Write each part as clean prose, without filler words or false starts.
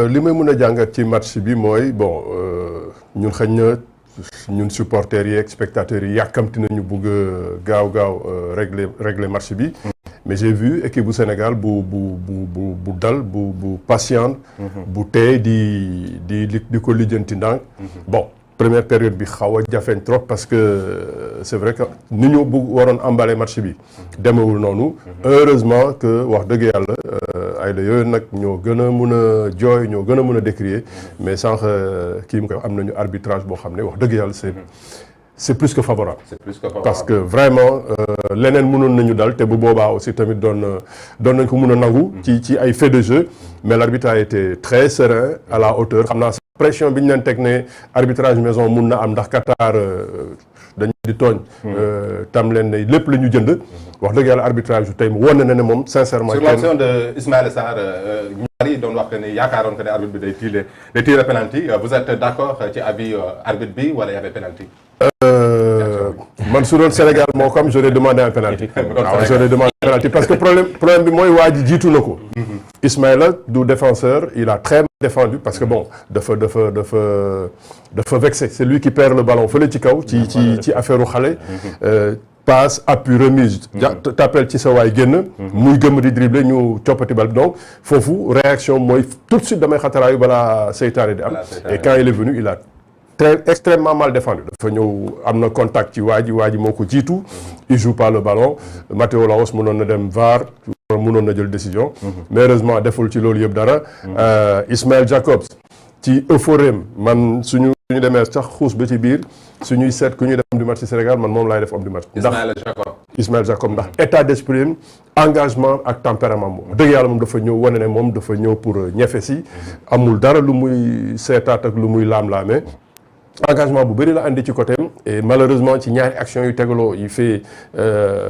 li may mën a jàngat ci match bi mooy bon ñun xëy na ñun supporters yi ak spectateurs yi yàkkamti nañu bugg gaaw régler match bi. Mais j'ai vu équipe bu Sénégal bu dal bu patiente. bu tey di ko lijjanti ndànk. Bon première période bi xaw a jafeñ trop parce que c'est vrai que ni ñu waroon emballer match bi demewul noonu. Heureusement que wax dëgg yàlla ay la yooyu nag ñoo gën a mun a jooy ñoo gën a mun a décrier mais sànq kii mu koy am nañu arbitrage boo xam ne wax dëgg yàlla c'est plus que favorable. Parce que vraiment leneen mënoon nañu dal te bu boobaa aussi tamit doon nañ ko mun a nangu. ci ay faits de jeu mais l'arbitre a été très serein à la hauteur xam naa pression bi ñu leen teg ne arbitrage maison mun na am ndax Qatar dañu di tooñ. tam leen ne lépp la ñu jënd. wax dëgg yàlla arbitrage yu tey wane na ne moom sincèrement. sur l'action de Ismaïla Sarr ñu bari doon wax que ne yaakaaroon que ne arbitre bi day tirer penalty vous êtes d'accord ci avis arbitre bi wala y avait penalty. Man su doon Sénégal moo comme j'aurais demandé un penalty. waaw j'aurais demandé un penalty parce que problème bi mooy waa ji jiitu na ko. Ismaïla du défenseur il a très mal défendu parce que bon dafa vexé c'est lui qui perd le ballon fële ci kaw ci affaire u xale. passe appui remise. t'appelle ci sa waay génn. muy gëm di dribbler ñu coppati bal donc foofu réaction mooy tout de suite damay xataraayu balaa seytaane di am. et quand il est venu il a extrêmement mal défendu dafa ñëw am na contact ci waa ji moo ko jiitu. il joue pas le ballon. Matteo Laos mënoon na dem VAR mënoon na jël décision. mais heureusement deful ci loolu yëpp dara. Ismaël Jacobs ci euphorie man suñu demee sax xuus ba ci biir suñuy seet ku ñuy def homme du match ci Sénégal man moom laay def homme du match. Ismaël Jacob ndax état d'esprit engagement ak tempérament moom dëgg yàlla moom dafa ñëw wane ne moom dafa ñëw pour ñefe si amul dara lu muy seetaat ak lu muy laam-laame. engagement bu bëri la andi ci côté et malheureusement ci ñaari action yu tegaloo yi fait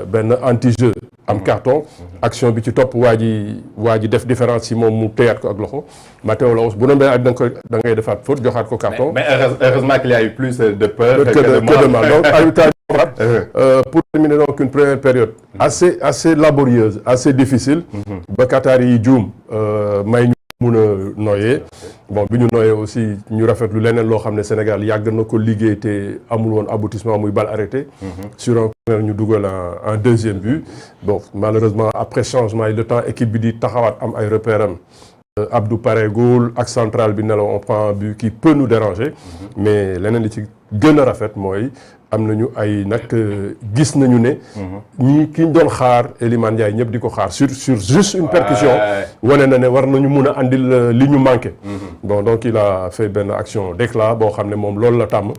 benn anti-jeu am carton action bi ci topp waa ji def différence si moom mu téyaat ko ak loxo Matteo Laos bu doon benn da ngay defaat faute joxaat ko carton. mais heureusement qu'il y a eu plus de peur que de mal donc arbitrage pour terminer donc une première période assez laborieuse assez difficile ba Qatar yi juum may mun a noyyee bon bi ñu noyyee aussi ñu rafetlu leneen loo xam ne Sénégal yàgg na ko liggéey te amul woon aboutissement muy balle arrêtée. sur un premier ñu dugal un deuxième but bon malheureusement après changement yi le temps équipe bi di taxawaat am ay repères am Abdou pareegul ak central bi ne la on prend un but qui peut nous déranger. mais leneen li ci gën a rafet mooy am nañu ay nag gis nañu ne. ñi ki ñu doon xaar Elimane Ndiaye ñëpp di ko xaar sur juste une percussion. wane na ne war nañu mun a andil li ñu manqué. bon donc il a fait benn action d'éclat boo xam ne moom loolu la tàmm.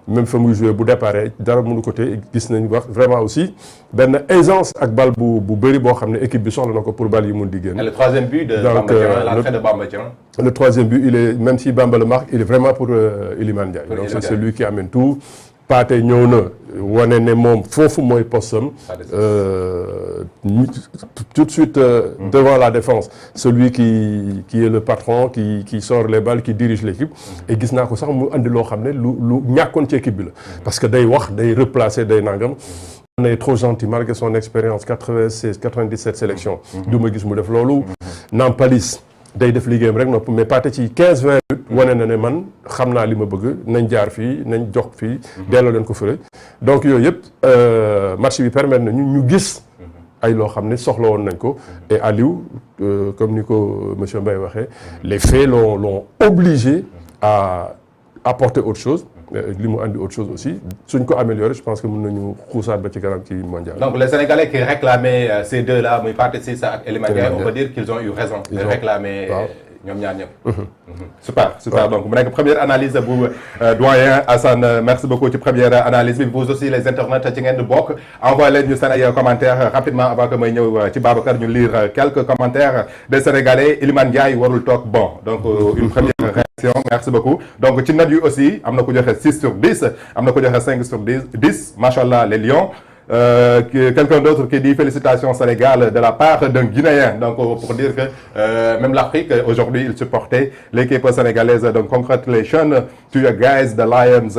même fa muy joué bu déparé dara mënu ko te gis nañu wax vraiment aussi benn aisance ak bal bu bëri boo xam ne équipe bi soxla na ko pour bal yi mun di génn. le troisième but de Bamba Dieng l'entrée de Bamba Dieng. Le troisième but il est même si Bamba le marque il est vraiment pour Elimane Ndiaye. donc c'est celui qui amène tout. Paate ñëw na wane ne moom foofu mooy postam tout de suite devant la défense celui qui est le patron qui sort les balles qui dirige l'équipe et gis naa ko sax mu andi loo xam ne lu ñàkkoon ci équipe bi la parce que day wax day replacer day nangam on est trop gentil malgré son expérience 96 97 sélections du ma gis mu def loolu Nampalis day def liggéeyam rek nopp mais Pathé ci 15-20 minutes wane na ne man xam naa li ma bëgg nañ jaar fii nañ jox fii delloo leen ko fële donc yooyu yëpp match bi permettre nañu ñu gis ay loo xam ne soxla woon nañ ko et Aliou comme ni ko monsieur Mbaye waxee les faits l'ont obligé à apporter autre chose li mu andi autre chose aussi suñ ko amélioré je pense que mën nañu xuusaat ba ci kanam ci mondial. donc les Sénégalais qui réclamaient ces deux là muy Pathé Ciss ak Elimane Ndiaye on peut dire qu'ils ont eu raison. de réclamer ñoom ñaar ñëpp. super donc mu nekk première analyse bu doyen Assane merci beaucoup ci première analyse bi vous aussi les internautes ci ngeen di bokk envoyé leen ñu seen ay commentaires rapidement avant que may ñëw ci Babacar ñu lire quelques commentaires des Sénégalais Elimane Ndiaye warul toog bon donc une première réaction merci beaucoup donc ci note yu aussi am na ku joxe 6 sur 10 am na ku joxe 5 sur 10 machallah les Lions. Quelqu'un d'autre qui dit félicitations Sénégal de la part d'un Guinéen donc pour dire que même l'Afrique aujourd'hui il supportait l'équipe sénégalaise donc congratulations to you guys the Lions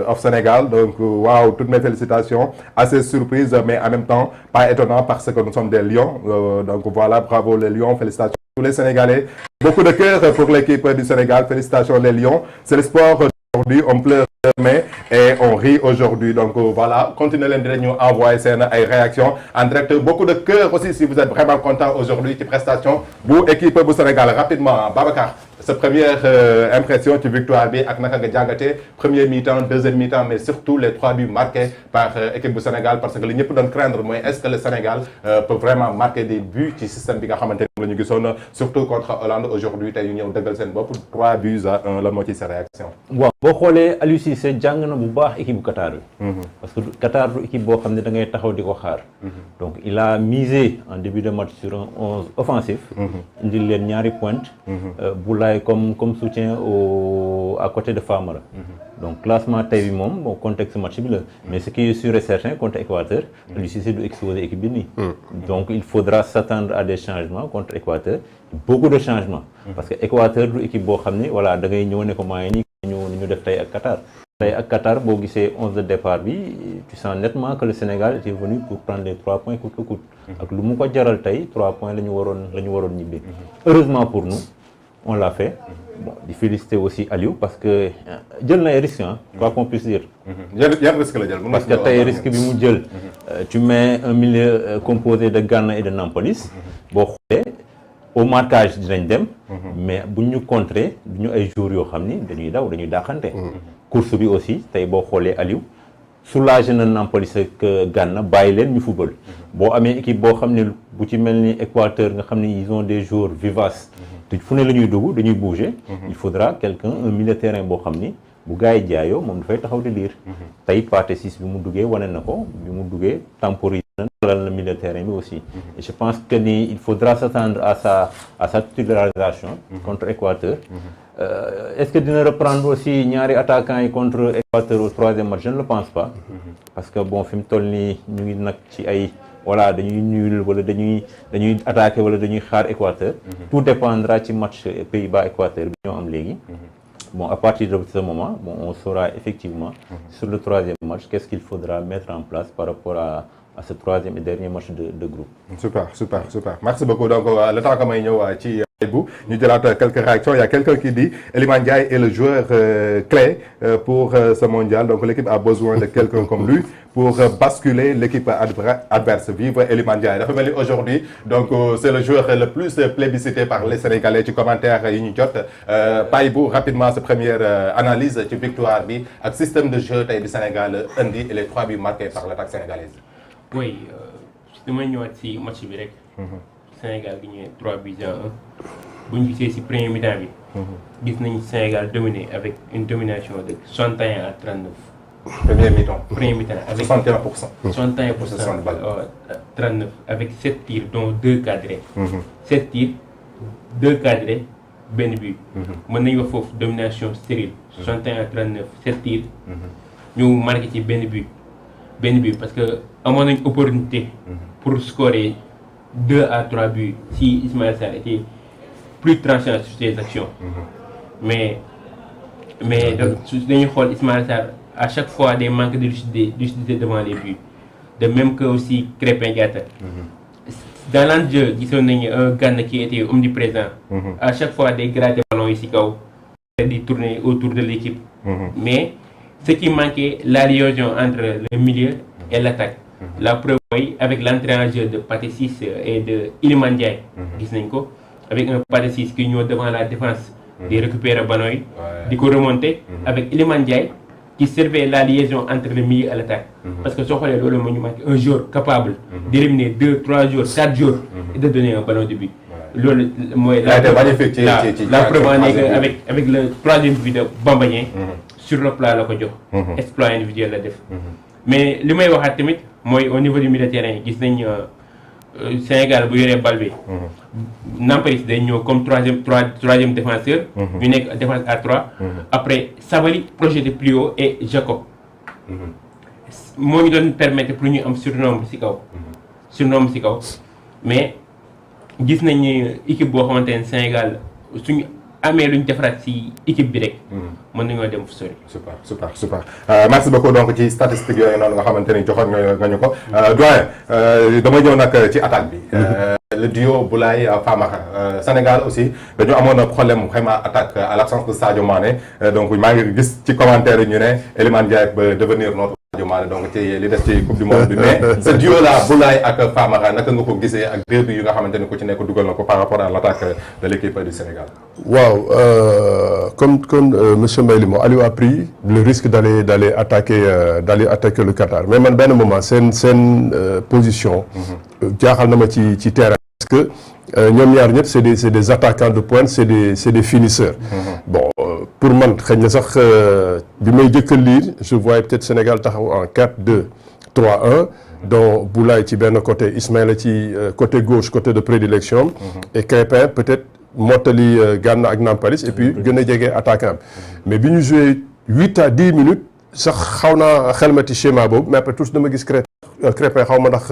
of Sénégal donc waaw toutes mes félicitations assez surprise mais en même temps pas étonnant parce que nous sommes des Lions donc voilà bravo les Lions félicitations tous les Sénégalais. Beaucoup de cœur pour l'équipe du Sénégal. Félicitations les Lions. C'est le sport aujourd'hui. On pleure demain et on rit aujourd'hui. Donc voilà, continuez de nous envoyer ces réactions en direct. Beaucoup de cœur aussi si vous êtes vraiment content aujourd'hui des prestations. Vous, équipe du Sénégal, rapidement, Babacar. Sa première impression de victoire bi ak naka nga jàngatee premier mi-temps deuxième mi-temps mais surtout les 3 buts marqués par équipe du Sénégal parce que li ñëpp doon craindre mooy est-ce que le Sénégal peut vraiment marquer des buts ci système bi nga xamante ne la ñu gisoon surtout contre Hollande aujourd'hui tey ñu ñëw dëggal seen bopp 3 buts à 1 lan moo ci sa réaction. waaw boo xoolee Aliou Cissé jàng na bu baax équipe bu Qatar bi. parce que Qatar du équipe boo xam ne da ngay taxaw di ko xaar. donc il a misé en début de match sur un 11 offensif. indil leen ñaari pointe. Boulaye comme soutien à côté de Famara. Donc classement tey bi moom bon contexte match bi la. mais ce qui est sûr et certain contre Équateur. Aliou Cissé du exposer équipe bi nii. donc il faudra s'attendre à des changements contre Équateur. beaucoup de changements. parce que Équateur du équipe boo xam ne voilà da ngay ñëw ne ko maa ngi nii ñu def tey ak Qatar. tey ak Qatar boo gisee 11 de départ bi tu sens nettement que le Sénégal était venu pour prendre les 3 points coûte que coûte. ak lu mu ko jaral tey 3 points la ñu waroon ñibbi. heureusement pour nous. On l'a fait. Bon, di féliciter aussi Aliou parce que jël na ay risques quoi qu'on puisse dire. yan risque la jël. parce que tey risque bi mu jël. tu mets un milieu composé de Gana et de Nampalys. boo xoolee au marquage dinañ dem. mais buñ ñu contrer du ñu ay jours yoo xam ni dañuy daw dañuy dàqante. course bi aussi tey boo xoolee Aliou soulagé na Nampalys ak Gana bàyyi leen ñu football. boo amee équipe boo xam ne bu ci mel ni Équateur nga xam ni ils ont des joueurs vivaces. te fu ne la ñuy dugg dañuy bouger. il faudra un milieu de terrain boo xam ni bu gars yi jaayoo moom dafay taxaw di liir. tey Pathé Ciss bi mu duggee wane na ko bi mu duggee temporiser na dalal na milieu de terrain bi aussi. et je pense que ni il faudra s'attendre à sa titularisation. contre Équateur. est-ce que dina reprendre aussi ñaari attaquants yi contre Équateur au 3e match je ne le pense pas. parce que bon fi mu toll nii ñu ngi nag ci ay. voilà dañuy nul wala dañuy attaquer wala dañuy xaar Équateur. tout dépendra ci match Pays-Bas Équateur bi ñoo am léegi. bon à partir de ce moment bon on saura effectivement. sur le 3e match qu'est-ce qu'il faudra mettre en place par rapport à ce 3e et dernier match de groupe. super merci beaucoup donc le temps que may ñëw ci bu ñu jëlaat quelques réactions il y a quelqu'un qui dit Iliman Ndiaye est le joueur clé pour ce mondial donc l'équipe a besoin de quelqu'un comme lui pour basculer l'équipe adverse vive Iliman Ndiaye dafa mel ni aujourd'hui donc c'est le joueur le plus plébiscité par les Sénégalais ci commentaire yi ñu jot Paye bu rapidement sa première analyse ci victoire bi ak système de jeu tey bi Sénégal indi et les 3 buts marqués par l'attaque sénégalaise. oui damay ñëwaat ci match bi rek. Sénégal gi ñëwee 3 buts à 1 bu ñu gisee ci premier mi-temps bi. gis nañu Sénégal dominer avec une domination de 61 à 39. premier mi-temps avec 61%. 39 avec 7 tirs dont 2 cadrés. 7 tirs 2 cadrés benn but. mën nañu wax foofu domination stérile. 61 à 39 7 tirs. ñu marqué ci benn but parce que amoon nañu opportunité. pour scorer 2 à 3 buts si Ismaïla Sarr était plus tranchant sur ses actions. mais dañuy xool Ismaïla Sarr à chaque fois des manques de lucidité devant les buts de même que aussi Krépin Diatta. dans l'enjeu gisoon nañu un Gana qui était omniprésent. à chaque fois day gratter ballon yi ci kaw di tourner autour de l'équipe. mais ce qui manquait la liaison entre le milieu et l'attaque. la preuve mooy avec l'entrée en jeu de Pathé Ciss et de Iliman Ndiaye. gis nañ ko avec un Pathé Ciss qui ñëw devant la défense. di récupérer ballon yi. di ko remonter. avec Iliman Ndiaye qui servait la liaison entre le milieu et l'attaque. parce que soo xoolee loolu moo ñu manqué un joueur capable. d'éliminer 2, 3 joueurs 4 joueurs. et de donner un ballon de but. loolu mooy. la preuve en est que avec le 3e but de Bamba Dieng. sur le plat la ko jox. exploit individuel la def. mais li may waxaat tamit mooy au niveau du milieu de terrain gis nañ Sénégal bu yoree bal bi. Nampalys day ñëw comme troisième défenseur. ñu nekk défense à 3. après Sabaly projeté plus haut et Jacob. moo ñu doon permettre pour ñu am surnombre ci kaw. mais gis nañ équipe boo xamante ne Sénégal suñu amee luñ defaraat ci équipe bi rek. mën nañoo dem fu sori. super merci beaucoup donc ci statistiques yooyu noonu nga xamante ni joxoon nga ñu ko doyen dama ñëw nag ci attaque bi. le duo Boulaye Famara Sénégal aussi dañu amoon problème vraiment attaque à l'absence de Sadio Mané donc maa ngi gis ci commentaire yi ñu ne Elimane Ndiaye ba devenir notre Sadio Mané donc ci li des ci coupe du monde bi mais ce duo là Boulaye ak Famara naka nga ko gisee ak deux buts yu nga xamante ni ku ci nekk dugal na ko par rapport à l'attaque de l'équipe du Sénégal. Waaw comme monsieur Mbaye Ly Aliou a pris le risque d'aller attaquer le Qatar mais man benn moment seen position jaaxal na ma ci terrain parce que ñoom ñaar ñëpp c'est des attaquants de pointe c'est des finisseurs. Bon pour man xëy na sax bi may jëkk a lire je voyais peut-être Sénégal taxaw en 4-2-3-1 dont Boulaye ci benn côté Ismaïla ci côté gauche côté de prédilection et Crépin peut-être mottali Gana ak Nampalys et puis gën a jege attaquant mais bi ñu joué 8 à 10 minutes sax xaw naa xelmati schéma boobu mais après tous dama gis Crépin xaw ma ndax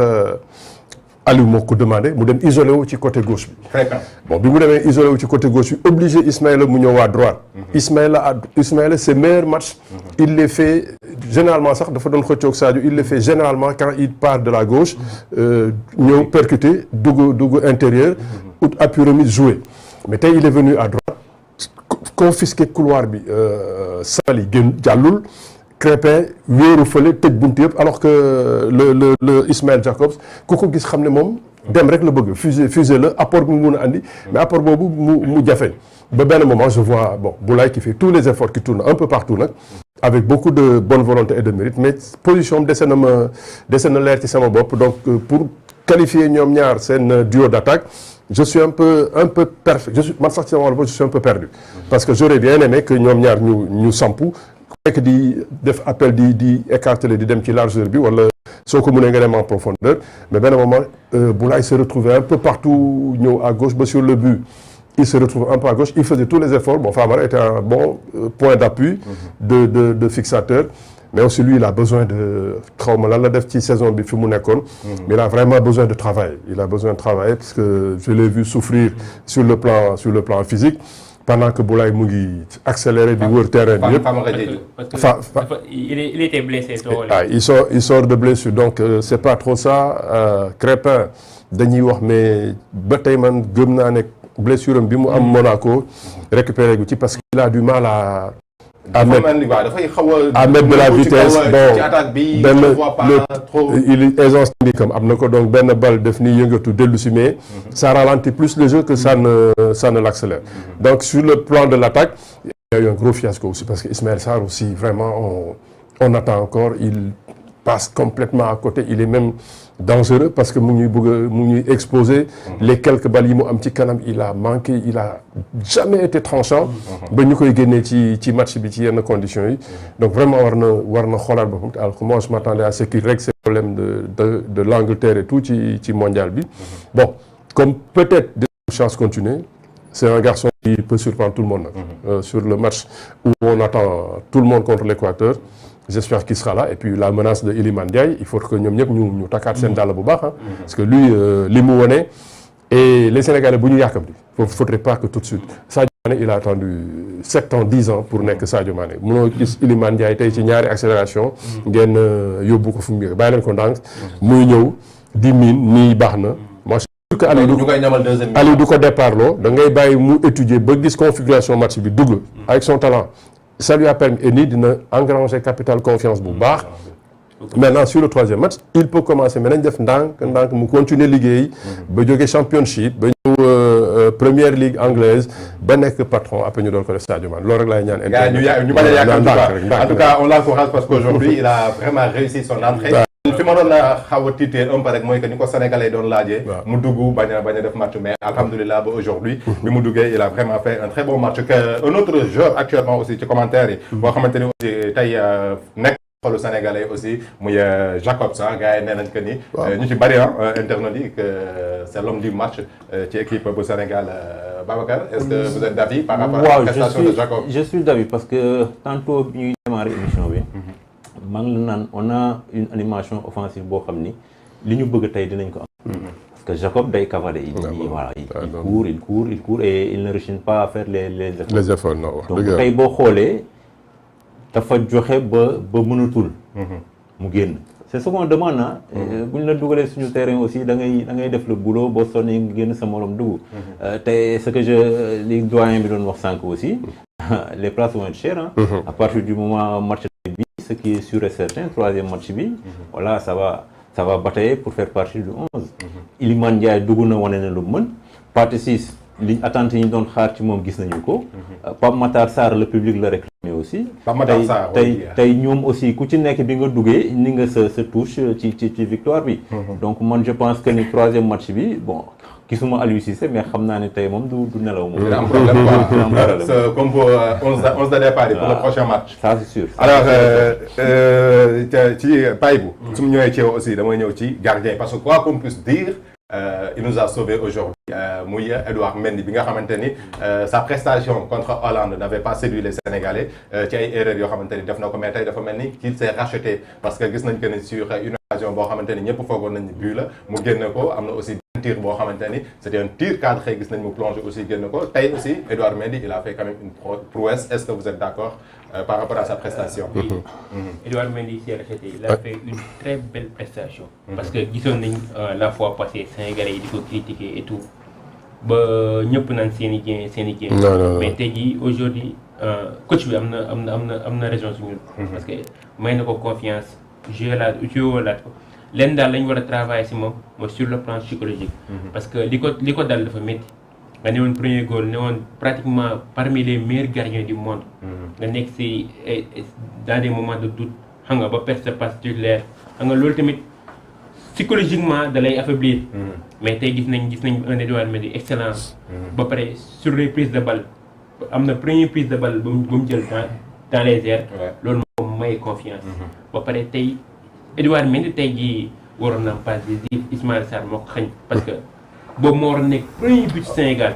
Aliou moo ko demandé mu dem isolé wu ci côté gauche bi. Bon bi mu demee isolé wu ci côté gauche bi obligé Ismaïla mu ñëw à droite. Ismaïla ses meilleurs matchs. Il les fait généralement sax dafa doon xëccoog Sadio il les fait généralement quand il part de la gauche ñëw percuter dugg intérieur. ou appui remise joué mais tey il est venu à droite confisqué couloir bi Saly génn jàllul. Crépin wéeru fële tëj buntu yëpp alors que le Ismaël Jacobs ku ko gis xam ne moom dem rek la bëgg fusée la apport bi mu mun a andi mais apport boobu mu jafe ba benn moment je vois Boulaye qui fait tous les efforts qui tournent un peu partout nag avec beaucoup de bonne volonté et de mérite mais position am dese na leer ci sama bopp donc pour qualifier ñoom ñaar seen duo d'attaque je suis un peu man sax ci sama wàll je suis un peu perdu parce que j'aurais bien aimé que ñoom ñaar ñu sampu nekk di def appel di écarteler di dem ci largeur bi wala soo ko mënee nga dem en profondeur mais benn moment Boulaye se retrouvait un peu partout ñëw à gauche ba sur le but il se retrouve un peu à gauche il faisait tous les efforts bon Famara était un bon point d'appui de fixateur mais aussi lui il a besoin de xaw ma lan la def ci saison bi fi mu nekkoon mais il a vraiment besoin de travailler parce que je l'ai vu souffrir sur le plan physique pendant que Boulaye mu ngi accéléré di wër terrain bi yëpp. Il était blessé. Il sort de blessure donc c'est pas trop ça Crépin dañuy wax mais ba tey man gëm naa ne blessure am bi mu am Monaco récupéré gu ci parce qu'il a du mal à mettre de la vitesse il est aisance technique am na ko donc benn balle def ni yëngatu dellu si mais ça ralentit plus le jeu que ça ne l'accélère donc sur le plan de l'attaque il y a eu un gros fiasco aussi parce que Ismaël Sarr aussi vraiment on attend encore il passe complètement à côté il est même dangereux parce que mu ngi exposé les quelques balles yi mu am ci kanam il a manqué il a jamais été tranchant ba ñu koy génnee ci match bi ci yenn conditions yi donc vraiment war na xoolaat boppam alors que moi je m'attendais à ce qu'il règle ces problèmes de l'Angleterre et tout ci mondial bi bon comme peut-être des chances continuer c'est un garçon qui peut surprendre tout le monde sur le match où on attend tout le monde contre l'Équateur j'espère qu'il sera là et puis la menace de Elimane Ndiaye il faut que ñoom ñëpp ñu takkaat seen dàll bu baax parce que lui li mu wone et les Sénégalais bu ñu yàkkamti faudrait pas que tout de suite Sadio Mané il a attendu 7 ans 10 ans pour nekk Sadio Mané mënoo gis Elimane Ndiaye tey ci ñaari accélération ngeen yóbbu ko fu mu bàyyi leen ko ndànk muy ñëw di miin nii baax na moi je suis sûr que Aliou du ko départ loo da ngay bàyyi mu étudier ba gis configuration match bi dugg avec son talent ça lui a permis et nii dina engranger capital confiance bu baax maintenant sur le troisième match il peut commencer mais nañ def ndànk mu continuer liggéey ba jógee championship ba ñëw première ligue anglaise ba nekk patron après ñu doon ko def Sadio Mané loolu rek laay ñaan ñu bañ a yaakaar en tout cas on l'encourage parce qu'aujourd'hui il a vraiment réussi son entrée fi ma doon xaw a tiitee un peu rek mooy que ni ko sénégalais doon laajee mu dugg bañ a def match mais alhamdulilah ba aujourd'hui bi mu duggee il a vraiment fait un très bon match que un autre joueur actuellement aussi ci commentaire yi boo xamante ni aussi tey nekk xolu sénégalais aussi muy Jacobs gars yi nee nañ que ni ñu ci bari internautes yi que c'est l'homme du match ci équipe bu Sénégal Babacar est-ce que vous êtes d'avis par rapport à la prestation de Jacobs? Je suis d'avis parce que tantôt bi ñuy démarrer émission bi maa ngi la naan on a une animation offensive boo xam ni li ñu bëgg tey dinañ ko am parce que Jacob day cavaler il court et il ne rechigne pas à faire les efforts donc tey boo xoolee dafa joxe ba mënatul mu génn c'est ce qu'on demande ah. bu ñu la dugalee suñu terrain aussi da ngay def le boulot boo sonnee nga génn sa morom dugg. te ce que li doyen bi doon wax sànq aussi les places vont être chères hein. À partir du moment match bi ce qui est sûr et certain troisième match bi voilà ça va batailler pour faire partie du 11. Iliman Ndiaye dugg na wane na lu mën Pathé Ciss li attente yi ñu doon xaar ci moom gis nañu ko. Pape Matar Sarr le public la réclamé aussi. Pape Matar Sarr tey ñoom aussi ku ci nekk bi nga duggee ni nga sa touche ci victoire bi. Donc man je pense que ni troisième match bi bon gisuma Aliou Cissé mais xam naa ne tey moom du nelaw moom. dina am problème quoi ce compo 11 de départ yi pour le prochain match. Ça c'est sûr. Alors ci Baïbou. su ma ñëwee ci yow aussi damay ñëw ci gardien parce que quoi qu'on puisse dire. Il nous a sauvés aujourd'hui muy Edouard Mendy bi nga xamante ni sa prestation contre Hollande n'avait pas séduit les Sénégalais ci ay erreurs yoo xamante ni def na ko mais tey dafa mel ni qu'il s'est racheté parce que gis nañ que ni sur une occasion boo xamante ni ñëpp foogoon nañ ni but la mu génn ko am na aussi un tir boo xamante ni c'était un tir cadré gis nañ mu plongé aussi génn ko tey aussi Edouard Mendy il a fait quand même une prouesse est-ce que vous êtes d'accord par rapport à sa prestation. Oui. Edouard Mendy s'est racheté. Il a fait une très belle prestation. Parce que gisoon nañ la fois passée Sénégalais yi di ko critiquer et tout ba ñëpp naan seen i jéem. Mais tey jii aujourd'hui coach bi am na raison suñu. Parce que may na ko confiance joué laat ko leen daal lañ war a travailler si moom mooy sur le plan psychologique. Parce que li ko dal dafa métti. nga ne woon premier goal ne woon pratiquement parmi les meilleurs gardiens du monde. nga nekk si dans des moments de doute xam nga ba perte passe titulaire xam nga loolu tamit psychologiquement da lay affaiblir. mais tey gis nañ un Edouard Mendy excellent. ba pare sur les prises de balle am na première prise de balle bu mu jël dans les airs. loolu moom may confiance. ba pare tey Edouard Mendy tey jii waroon na am passe décisive Ismaïla Sarr moo ko xañ parce que. boobu moo war a nekk premier but Sénégal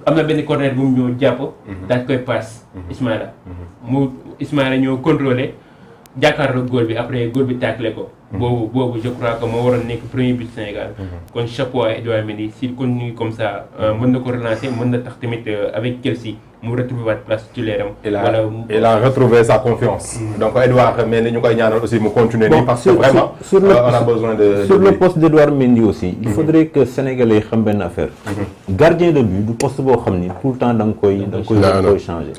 am na benn corner bu mu ñëw jàpp. daal koy passe Ismaïla ñëw contrôlé jàkkaarloo góol bi après góol bi tàkkale ko. boobu je crois que moo war a nekk premier but Sénégal. kon chapeau à Edouard Mendy s'il continue comme ça mën na ko relancer mën na tax tamit avec Chelsea mu retrouver waat place titulaire am. il a retrouvé sa confiance. donc Edouard Mendy ñu koy ñaanal aussi mu continuer nii parce que vraiment on a besoin de. Sur le poste d'Edouard Mendy aussi. Il faudrait que Sénégalais yi xam benn affaire. Gardien de but du poste boo xam ni tout le temps da nga koy changer.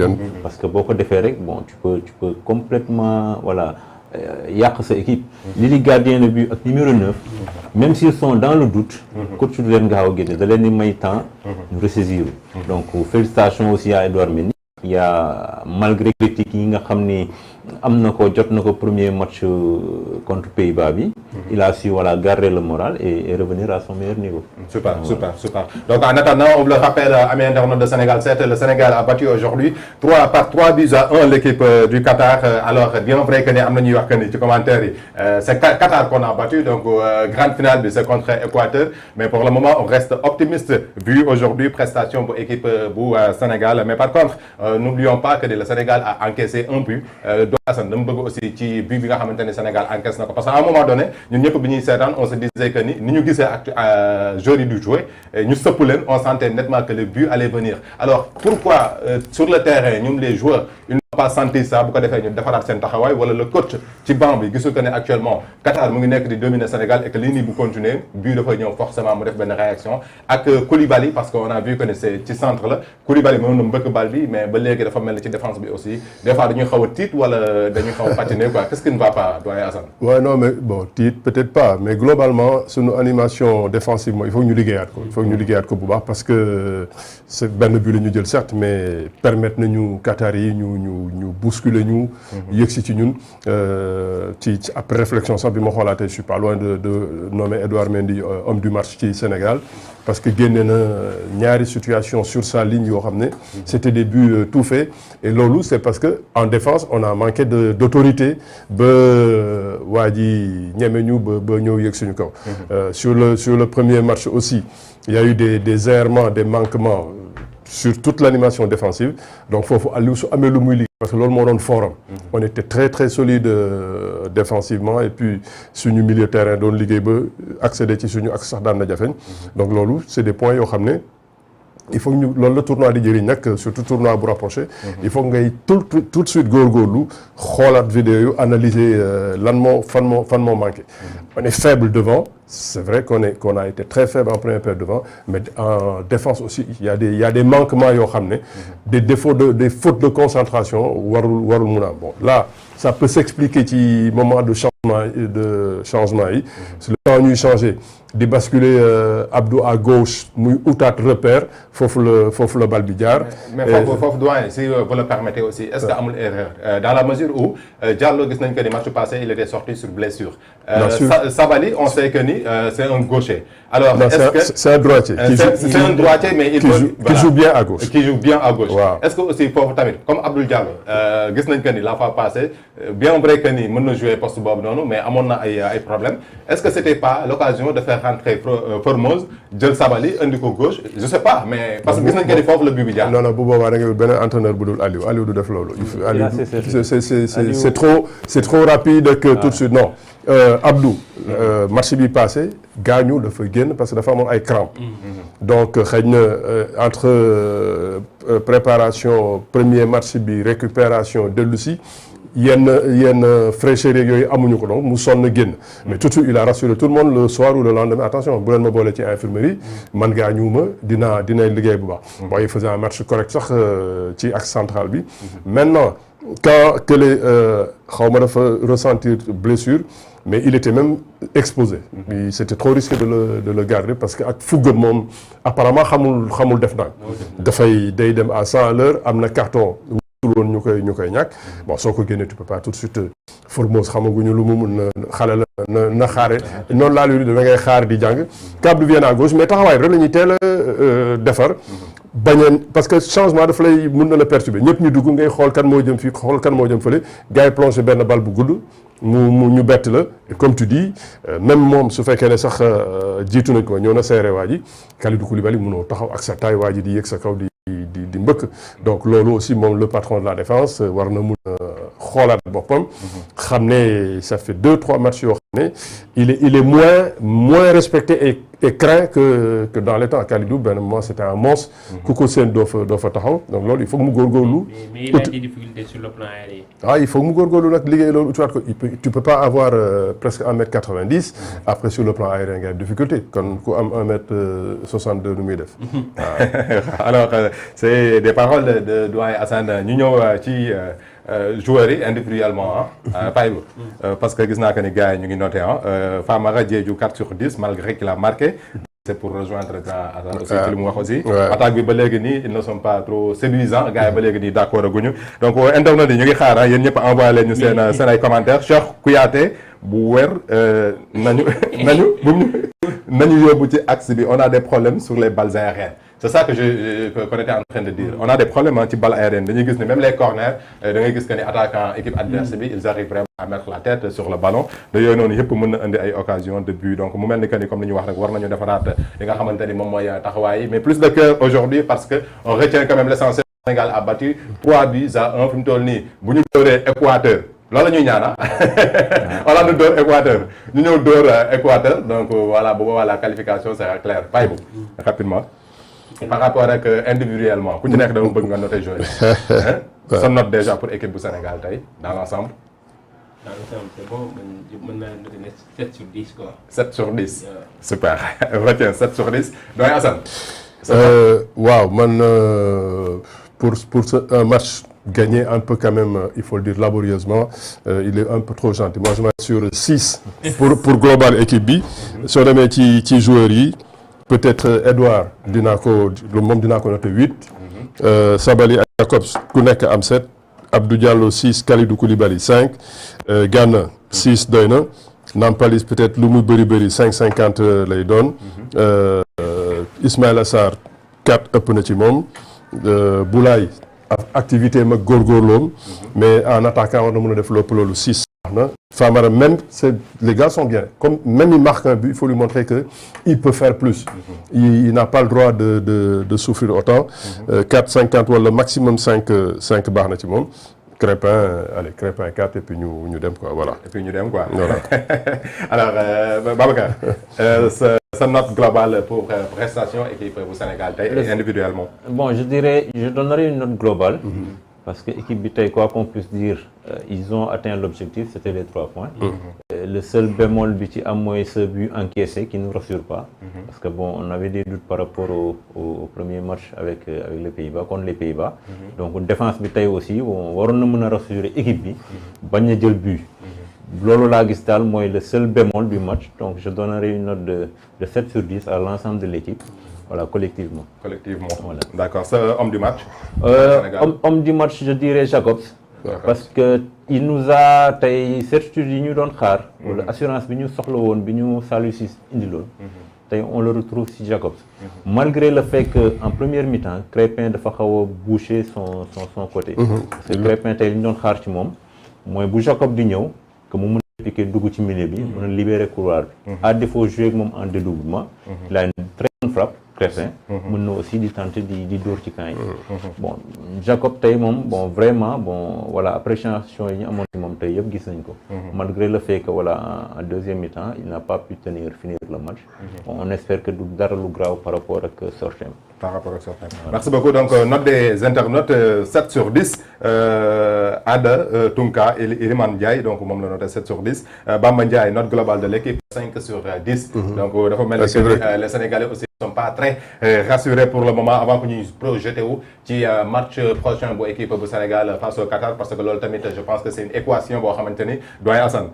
Parce que boo ko defee rek bon tu peux complètement voilà. yàq sa équipe li gardien de but ak numéro 9 même s'ils sont dans le doute coach du leen gaaw a génne da leen di may temps ñu ressaisir donc félicitations aussi à Edouard Mendy il y a malgré critiques yi nga xam ni am na ko jot na ko premier match contre Pays-Bas bi il a su voilà garder le moral et revenir à son meilleur niveau. Super. Donc en attendant on le rappelle amis internautes de Sénégal 7 le Sénégal a battu aujourd'hui 3-1 l'équipe du Qatar alors bien vrai que ni am na ñuy wax que ni ci commentaire yi c'est Qatar qu'on a battu donc grande finale bi c'est contre Équateur mais pour le moment on reste optimiste vu aujourd'hui prestation bu équipe bu Sénégal mais par contre n'oublions pas que le Sénégal a encaissé un but. Assane dama bëgg aussi ci but bi nga xamante ne Sénégal encaisse na ko parce que à un moment donné ñun ñëpp bi ñuy seetaan on se disait que ni ñu gisee ak joueurs yi du jouer ñu sëpp leen on sentait nettement que le but allait venir alors pourquoi sur le terrain ñun les joueurs ils n'ont pas senti ça bu ko defee ñu defaraat seen taxawaay wala le coach ci banc bi gisul que ne actuellement Qatar mu ngi nekk di dominer Sénégal et que lii nii bu continuer but dafa ñëw forcément mu def benn réaction ak Koulibaly parce que on a vu que ne c'est ci centre la Koulibaly mënoon na mbëkk bal bi mais ba léegi dafa mel ni ci défense bi aussi des fois dañuy xaw a tiit wala dañuy xaw a patiner quoi qu'est-ce qui ne va pas doyen Assane. Ouais non mais bon tiit peut-être pas mais globalement sunu animation défensive mooy il faut ñu liggéeyaat ko bu baax parce que c'est benn but la ñu jël certes mais permettre nañu Qatar yi ñu bousculer ñu. yëgsi ci ñun ci après réflexion sax bi ma xoolaatee je suis pas loin de nommer Edouard Mendy homme du match ci Sénégal parce que génne na ñaari situation sur sa ligne yoo xam ne c'était des buts tout faits et loolu c'est parce que en défense on a manqué d'autorité ba waa ji ñeme ñu ba ñëw yëg suñu kaw. sur le premier match aussi il y a eu des errements des manquements sur toute l'animation défensive donc foofu Aliou su amee lu muy liggéey parce que loolu moo doon forum on était très très solide défensivement et puis suñu milieu terrain doon liggéey ba accéder ci suñu ak sax daan na jafeñ donc loolu c'est des points yoo xam ne il faut que ñu loolu la tournoi di jëriñ nag surtout tournoi bu rapproché. il faut ngay tout de suite góorgóorlu xoolaat vidéo yu analyser lan moo fan moo manqué. On est faible devant. C'est vrai qu'on a été très faible en première période devant, mais en défense aussi, il y a des manquements yoo xam ne des défauts des fautes de concentration warul mun a bon là ça peut s'expliquer ci moment de changement yi. Le temps ñuy changer di basculer Abdou à gauche muy utaat repère foofu la bal bi jaar. mais foofu doyen si vous le permettez aussi est-ce que amul erreur dans la mesure où Diallo gis nañ que ni match passé il était sorti sur blessure. Sabaly on sait que ni c'est un gaucher. Alors non, c'est un droitier. C'est un droitier mais qui joue bien à gauche. Qui joue bien à gauche. Wow. Est-ce que aussi foofu tamit comme Abdou Diallo gis nañ que ni la fois passée bien vrai que ni mën na jouer poste boobu noonu mais amoon na ay problèmes est-ce que c'était pas l'occasion de faire rentrer Formose jël Sabaly indi ko gauche je sais pas mais parce que gis nañ que ni foofu la but bi jaar. non bu boobaa da nga benn entraîneur bu dul Aliou du def loolu. c'est trop rapide que tout de suite non. Abdou match bi passé gaañu dafa génn parce que dafa amoon ay crampes. donc xëy na entre préparation premier match bi récupération dellu si yenn fraîcheur yeeg yooyu amuñu ko donc mu sonn génn. mais tout de suite il a rassuré tout le monde le soir ou le lendemain attention bu leen ma boole ci infirmerie man gaañuwuma dina liggéey bu baax. bon il faisait un match correct sax ci axe central bi. maintenant quand Kële xaw ma dafa ressentir blessure. mais il était même exposé. C'était trop risqué de le garder parce que ak fugga moom apparemment xamul def nag. day dem à 100 à l'heure am na carton wutul woon ñu koy ñàkk. bon soo ko génnee tu peux pas tout de suite Formose xamaguñu lu mu mun xale la na xaare noonu laa luy da ngay xaar di jàng. Abdou vient à gauche mais taxawaay rek la ñuy teel a defar. bañeen parce que changement daf lay mun na la perturber ñëpp ñu dugg ngay xool kan moo jëm fii xool kan moo jëm fële gars yi plongé benn bal bu gudd mu ñu bett la et comme tu dis même moom su fekkee ne sax jiitu nañ ko ñëw na seere waa ji Kalidou Koulibaly mënoo taxaw ak sa taay waa ji di yëg sa kaw di mbëkk donc loolu aussi moom le patron de la défense war na mun a xoolaat boppam xam ne ça fait 2-3 matchs yoo xam ne il est moins respecté et craint que dans les temps Kalidou benn moment c'était un monstre ku ko seen doo fa taxaw donc loolu il faut que mu góorgóorlu mais il a des difficultés sur le plan aérien. il faut que mu góorgóorlu nag liggéey loolu utiwaat ko tu peux pas avoir presque 1m90 après sur le plan aérien nga difficulté kon ku am 1m62 nu muy def alors c'est des paroles de doyen Assane ñu ñëw ci joueurs yi individuellement Paye parce que gis naa que ni gars yi ñu ngi noté Famara Diédhiou 4 sur 10 malgré qu'il a marqué. C'est pour rejoindre Assane aussi ci li mu wax aussi. attaque bi ba léegi nii ils ne sont pas trop séduisants gars yi ba léegi nii d'accord aguñu donc internet yi ñu ngi xaar yéen ñëpp envoyé leen ñu seen ay commentaires Cheikh Kouyaté bu wér nañu yóbbu ci axe bi on a des problèmes sur les balles aériennes. C'est ça que qu'on était en train de dire. On a des problèmes ci balle aérienne dañuy gis ne même les corners da ngay gis que ni attaquant équipe adverse bi ils arrivent vraiment à mettre la tête sur le ballon da yooyu noonu yëpp mën na indi ay occasion de but donc mu mel ni que ni comme li ñu wax rek war nañu defaraat li nga xamante ni moom mooy taxawaay yi mais plus de cœur aujourd'hui parce que on retient quand même l'essentiel. Sénégal a battu 3-1 fi mu toll nii bu ñu dóoree Équateur loolu la ñuy ñaana wala ñu dóor Équateur ñu ñëw dóor Équateur donc voilà bu boobaa la qualification sera claire bàyyi bu rapidement. Par rapport ak individuellement ku ci nekk dama bëgg nga noter joueur sa note déjà pour équipe bu Sénégal tey dans l'ensemble. Dans l'ensemble c'est bon mën naa noter 7 sur 10 quoi. 7 sur 10. Super retiens 7 sur 10 doyen Assane. waaw man pour un match gagné un peu quand même il faut le dire laborieusement il est un peu trop gentil moi je mets sur 6 pour global équipe bi soo demee ci joueurs yi. Peut-être Edouard dinaa ko noter 8. Sabaly ak Jacobs ku nekk am 7. Abdou Diallo 6 Kalidou Koulibaly 5. Gana 6 doy na. Nampalys peut-être lu mu bëri 5-50 lay doon. Ismaïla Sarr 4 ëpp na ci moom. Boulaye activité mag góorgóorloom. mais en attaquant war na mën a def lépp loolu 6. Famara même les gars sont bien comme même il marque un but il faut lui montrer que il peut faire plus il n'a pas le droit de souffrir autant 4-50 wala maximum 5 baax na ci moom Crépin 4 et puis ñu dem quoi voilà. Et puis ñu dem quoi. Voilà. Alors Babacar sa sa note globale pour prestation équipe bu Sénégal tey individuellement. Bon, je donnerais une note globale. Parce que l'équipe Bitey, quoi qu'on puisse dire, ils ont atteint l'objectif, c'était les 3 points. Le seul bémol biti à moi, ce but encaissé qui ne nous rassure pas. Parce que bon, on avait des doutes par rapport au premier match avec les Pays-Bas, contre les Pays-Bas. Donc défense Bitey aussi, on va nous rassurer l'équipe bi, bagné le but. Lolo Lagistal, moi, le seul bémol du match. Donc je donnerai une note de 7 sur 10 à l'ensemble de l'équipe. Voilà, collectivement. Collectivement. Voilà. D'accord. C'est homme du match. Homme du match, je dirais Jacobs. Parce que il nous a tay certitude yi ñu doon xaar wala assurance bi ñu soxla woon bi ñu Saliou Ciss indi lool tay on le retrouve si Jacobs malgré le fait que en première mi-temps Crépin dafa xaw a boucher son côté parce que Crépin tay li ñu doon xaar ci moom mooy bu Jacob di ñëw que mu mën a piquer dugg ci milieu bi mën a libérer couloir bi à défaut jouer ak moom en dédoublement il a une très bonne frappe Crépin mën na aussi di tenter di dóor ci camp yi bon Jacob tey moom bon vraiment bon voilà appréciation yi ñu amoon ci moom tey yëpp gis nañ ko malgré le fait que voilà en deuxième mi-temps il n'a pas pu finir le match bon, on espère que du dara lu grave par rapport ak sortem par rapport à certains. Merci beaucoup. Donc, note des internautes, 7 sur 10. Ada Tunka et Iliman Ndiaye, donc on le note 7 sur 10. Bamba Ndiaye, note globale de l'équipe, 5 sur 10. Donc, les Sénégalais aussi ne sont pas très rassurés pour le moment avant que nous projetons qui match prochain pour l'équipe du Sénégal face au Qatar. Parce que je pense que c'est une équation pour maintenir Doyen Hassan.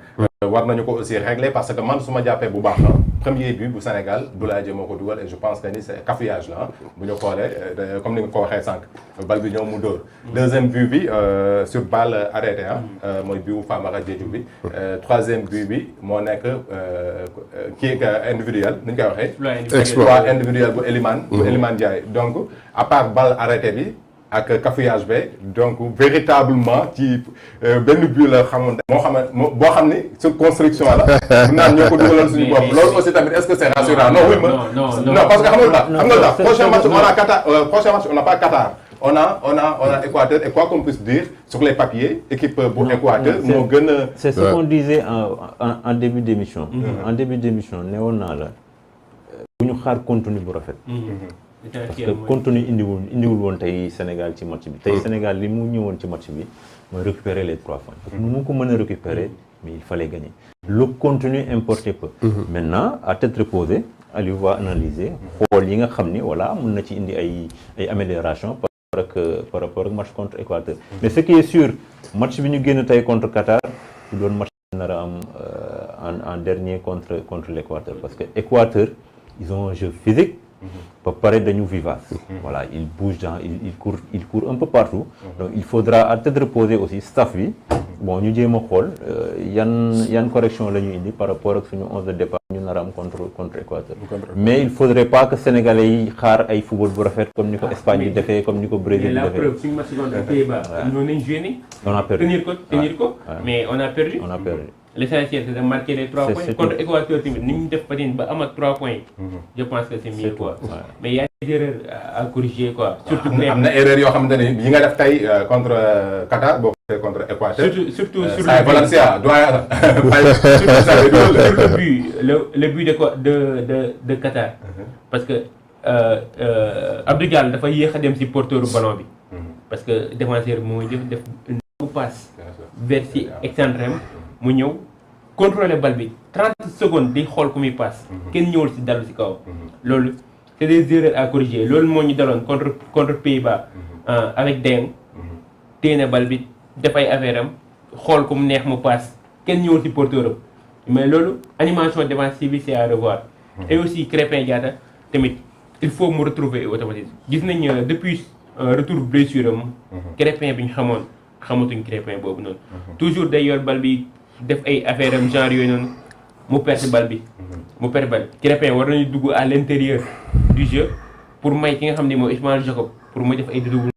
War nañu ko aussi régler parce que man su ma jàppee bu baax premier but bu Sénégal Boulaye Dia moo ko dugal et je pense que ni c'est cafouillage la bu ñu xoolee comme ni nga ko waxee sànq bal bi ñëw mu dóor deuxième but bi sur balle arrêté mooy but bu Famara Diédhiou bi troisième but bi moo nekk kii individuel ni ñu koy waxee exploit individuel bu Elimane Ndiaye donc à part balle arrêté bi ak cafouillage bi donc véritablement ci benn but la xamante boo xam ni sur construction la bu naan ñoo ko dugaloon suñu bopp loolu aussi tamit est-ce que c'est rassurant non oui non parce que xam nga prochain match on a Qatar prochain match on n'a pas Qatar on a Équateur et quoi qu'on puisse dire sur les papiers équipe bu Équateur moo gën a c'est ce qu'on disait en début d'émission en début d'émission newoon naa la bu ñu xaar contenu bu rafet parce que contenu indiwul woon tey Sénégal ci match bi tey Sénégal li mu ñëwoon ci match bi mooy récupérer les 3 points parce que nu mu ko mën a récupérer mais il fallait gagner le contenu importait peu maintenant à tête reposée Aliou va analyser xool yi nga xam ni voilà mën na ci indi ay amélioration par rapport ak match contre Équateur mais ce qui est sûr match bi ñu génn tey contre Qatar du doon match nar a am en dernier contre l'Équateur parce que Équateur ils ont un jeu physique ba pare dañu vivace voilà il bouge il court un peu partout donc il faudra à tête reposée aussi staff bi bon ñu jéem a xool yan correction la ñu indi par rapport ak suñu 11 de départ ñu nar a am contre Équateur mais il faudrait pas que sénégalais yi xaar ay football bu rafet comme ni ko Espagne bi defee comme ni ko Brésil bi defee. mais la preuve suñu match contre Pays-Bas ñoo nañ joué on a perdu tenir ko mais on a perdu l'essentiel c'est de marquer les 3 points contre Équateur tamit ni ñu def patine ba am ak 3 points je pense que c'est mieux quoi mais il y a des erreurs à corriger quoi surtout am na erreur yoo xamante ne yi nga def tey contre Qatar boo ko contre Équateur surtout sur Valencia doyen le but de Qatar parce que Abdou Diallo dafa yéex a dem ci porteur ballon bi parce que défenseur moo def une passe vers ci excentré mu ñëw contrôler bal bi 30 secondes di xool ku muy passe kenn ñëwul ci dallu ci kaw loolu c'est des erreurs à corriger loolu moo ñu daloon contre Pays-Bas avec Deng téene bal bi def ay affaire am xool ku mu neex mu passe kenn ñëwul ci porteur am mais loolu animation défensive bi c'est à revoir et aussi Crépin Diatta tamit il faut mu retrouver automatisme gis nañ depuis retour blessure am Crépin bi ñu xamatuñ Crépin boobu noonu toujours day yor bal bi def ay affaire am genre yooyu noonu mu perte bal bi Crépin war nañu dugg à l'intérieur du jeu pour may ki nga xam ne mooy Ismaël Jacob pour mu def ay dédoublement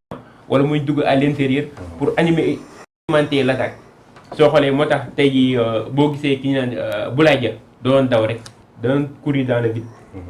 wala muy dugg à l'intérieur pour alimenter l'attaque soo xoolee moo tax tey jii boo gisee ki ñu naan Boulaye Dia doon daw rek doon courir dans le vide